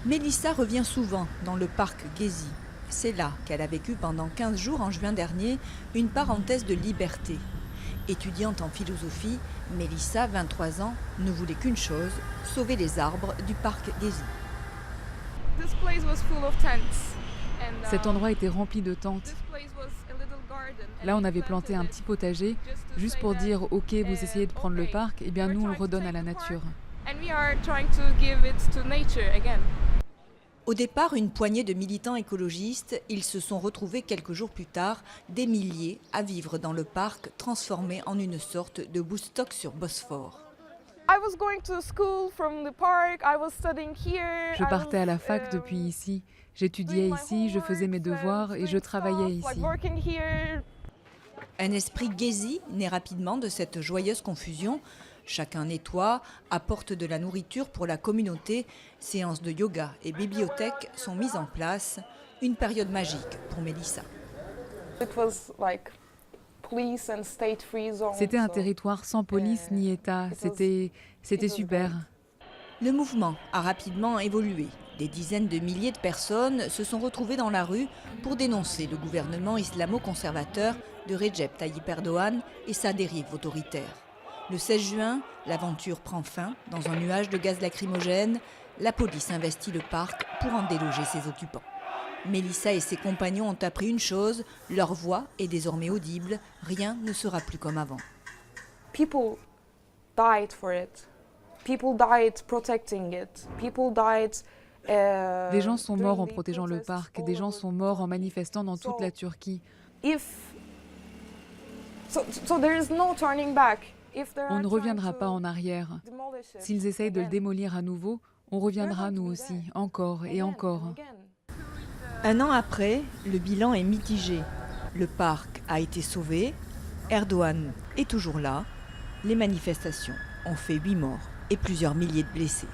Mélissa revient souvent dans le parc Gezi. C'est là qu'elle a vécu pendant 15 jours en juin dernier une parenthèse de liberté. Étudiante en philosophie, Mélissa, 23 ans, ne voulait qu'une chose, sauver les arbres du parc Gezi. Cet endroit était rempli de tentes. Là, on avait planté un petit potager, juste pour dire « Ok, vous essayez de prendre le parc, eh bien nous, on le redonne à la nature. » Au départ, une poignée de militants écologistes, ils se sont retrouvés quelques jours plus tard, des milliers, à vivre dans le parc transformé en une sorte de Woodstock sur Bosphore. Je partais à la fac depuis ici, j'étudiais ici, je faisais mes devoirs et je travaillais ici. Un esprit Gezi naît rapidement de cette joyeuse confusion. Chacun nettoie, apporte de la nourriture pour la communauté, séances de yoga et bibliothèques sont mises en place. Une période magique pour Mélissa. C'était un territoire sans police ni État, c'était super. Le mouvement a rapidement évolué. Des dizaines de milliers de personnes se sont retrouvées dans la rue pour dénoncer le gouvernement islamo-conservateur de Recep Tayyip Erdogan et sa dérive autoritaire. Le 16 juin, l'aventure prend fin. Dans un nuage de gaz lacrymogène, la police investit le parc pour en déloger ses occupants. Mélissa et ses compagnons ont appris une chose, leur voix est désormais audible, rien ne sera plus comme avant. People died for it. People died protecting it. People died. Des gens sont morts en protégeant le parc, des gens sont morts en manifestant dans toute la Turquie. On ne reviendra pas en arrière. S'ils essayent de le démolir à nouveau, on reviendra nous aussi, encore et encore. Un an après, le bilan est mitigé. Le parc a été sauvé, Erdogan est toujours là, les manifestations ont fait 8 morts et plusieurs milliers de blessés.